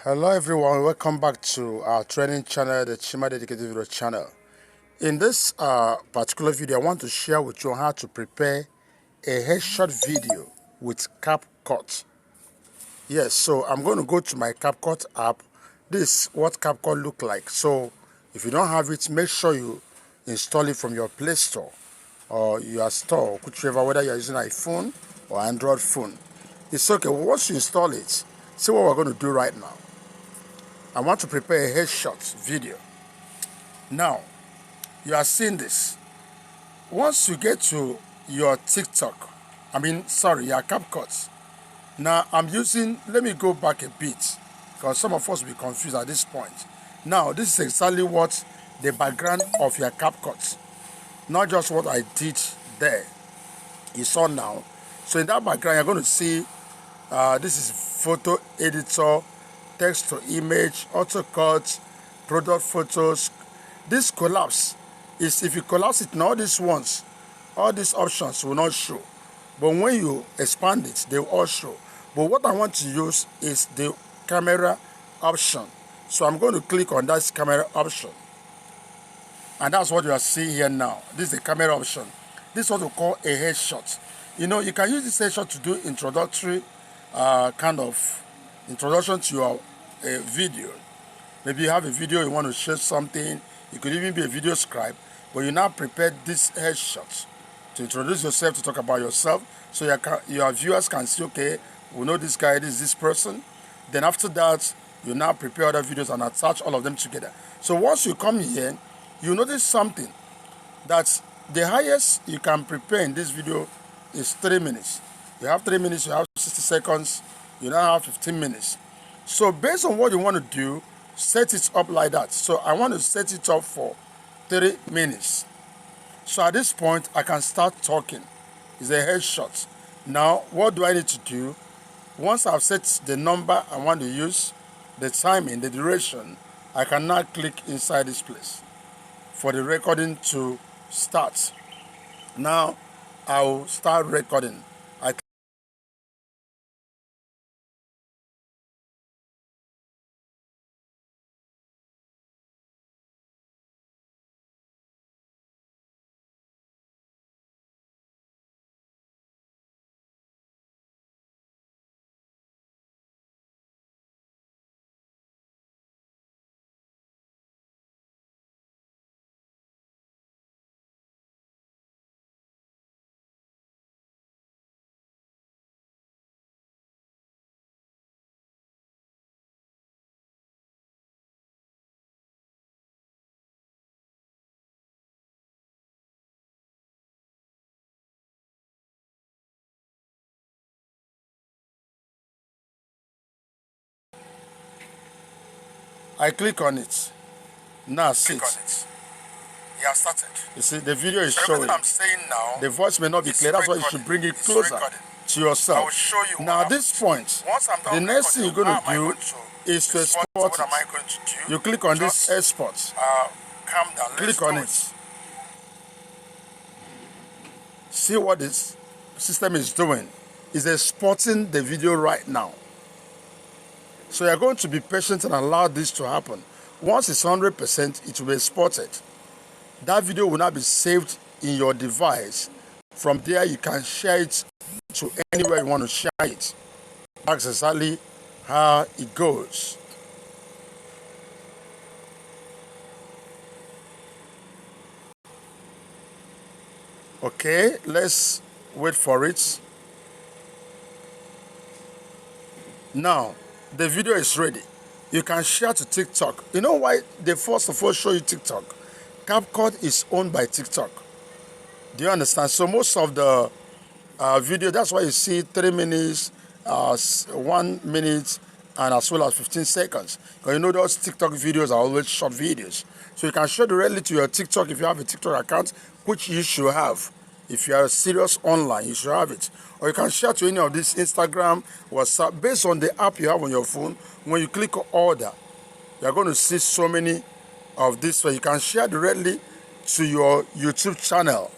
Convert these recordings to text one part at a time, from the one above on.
Hello everyone, welcome back to our training channel, the Chima Dedicated Video channel. In this particular video, I want to share with you how to prepare a headshot video with Capcut. Yes, so I'm going to go to my Capcut app. This is what Capcut look like. So if you don't have it, make sure you install it from your Play Store or your store, whichever, whether you're using iPhone or Android phone. It's okay. Once you install it, see what we're going to do right now. I want to prepare a headshot video. Now, you are seeing this. Once you get to your TikTok, your CapCut. Now, let me go back a bit, because some of us will be confused at this point. Now, this is exactly what the background of your CapCut, not just what I did there. You saw now. So in that background, you're going to see this is photo editor, text to image, AutoCut, product photos. This collapse is, if you collapse it in all these ones, all these options will not show. But when you expand it, they will all show. But what I want to use is the camera option. So I'm going to click on that camera option. And that's what you are seeing here now. This is the camera option. This is what we call a headshot. You know, you can use this headshot to do introductory kind of introduction to your video. Maybe you have a video, you want to share something. It could even be a video scribe, but you now prepare this headshot to introduce yourself, to talk about yourself, so your viewers can see, okay, we know this guy, this is this person. Then after that, you now prepare other videos and attach all of them together. So once you come here, you notice something, that the highest you can prepare in this video is 3 minutes. You have 3 minutes, you have 60 seconds, you now have 15 minutes. So based on what you want to do, set it up like that. So I want to set it up for 3 minutes. So at this point, I can start talking. It's a headshot. Now, what do I need to do? Once I've set the number I want to use, the timing, the duration, I can now click inside this place for the recording to start. Now, I will start recording. I click on it. Now sit. You have started. You see, the video is showing. Everything I'm saying now, the voice may not be clear. That's why you should bring it closer to yourself. I will show you. Now, at this point, the next thing you're going to do is to export it. What am I going to do? You click on this export. Calm down. Click on it. See what this system is doing. It's exporting the video right now. So you're going to be patient and allow this to happen. Once it's 100%, it will be exported. That video will now be saved in your device. From there, you can share it to anywhere you want to share it. That's exactly how it goes. Okay, let's wait for it. Now, the video is ready. You can share to TikTok. You know why they first of all show you TikTok? Capcut is owned by TikTok. Do you understand? So most of the video, that's why you see 3 minutes, 1 minute, and as well as 15 seconds. Because you know those TikTok videos are always short videos. So you can share directly to your TikTok if you have a TikTok account, which you should have. If you are serious online, you should have it. Or you can share to any of this Instagram, WhatsApp, based on the app you have on your phone. When you click order, you're going to see so many of this. So you can share directly to your YouTube channel.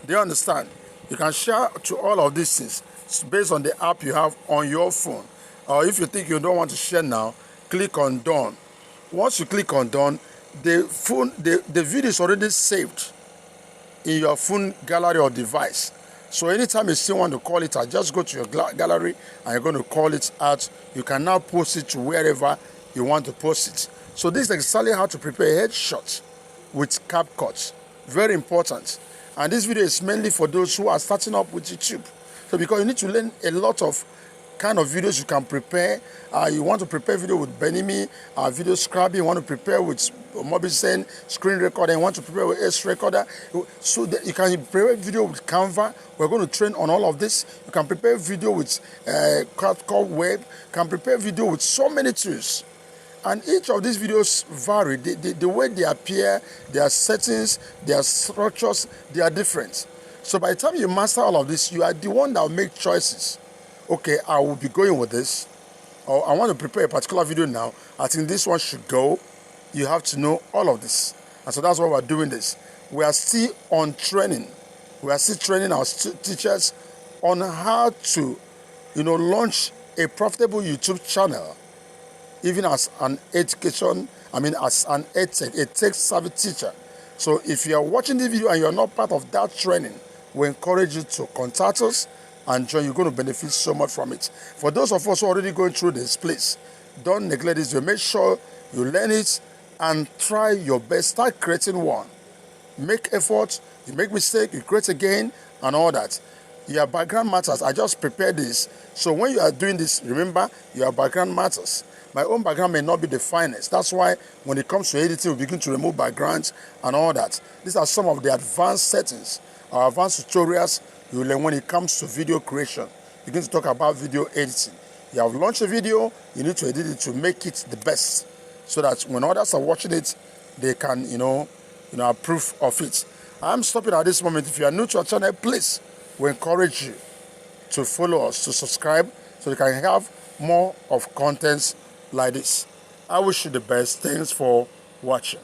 Do you understand? You can share to all of these things based on the app you have on your phone. Or if you think you don't want to share now, click on done. Once you click on done, the video is already saved in your phone gallery or device. So anytime you still want to call it out, just go to your gallery and you're going to call it out. You can now post it to wherever you want to post it. So this is exactly how to prepare a headshot with Capcut. Very important. And this video is mainly for those who are starting up with YouTube. So because you need to learn a lot of kind of videos you can prepare. You want to prepare video with Benimi, video scrubbing. You want to prepare with Mobisen, screen recorder. You want to prepare with S recorder. So that you can prepare video with Canva. We're going to train on all of this. You can prepare video with Capcut Web. You can prepare video with so many tools. And each of these videos vary. The way they appear, their settings, their structures, they are different. So by the time you master all of this, you are the one that will make choices. Okay, I will be going with this, or I want to prepare a particular video now. I think this one should go. You have to know all of this. And so that's why we're doing this. We are still on training. We are still training our teachers on how to, launch a profitable YouTube channel, even as an education, as an edtech, a tech-savvy teacher. So if you are watching the video and you're not part of that training, we encourage you to contact us and join. You're going to benefit so much from it. For those of us who are already going through this, please don't neglect this. Make sure you learn it and try your best. Start creating one. Make effort. You make mistake, you create again, and all that. Your background matters. I just prepared this. So when you are doing this, remember, your background matters. My own background may not be the finest. That's why when it comes to editing, we begin to remove backgrounds and all that. These are some of the advanced settings, or advanced tutorials you will learn when it comes to video creation. We're going to talk about video editing. You have launched a video, you need to edit it to make it the best, so that when others are watching it, they can, approve of it. I'm stopping at this moment. If you are new to our channel, please, we encourage you to follow us, to subscribe, so you can have more of contents like this. I wish you the best. Thanks for watching.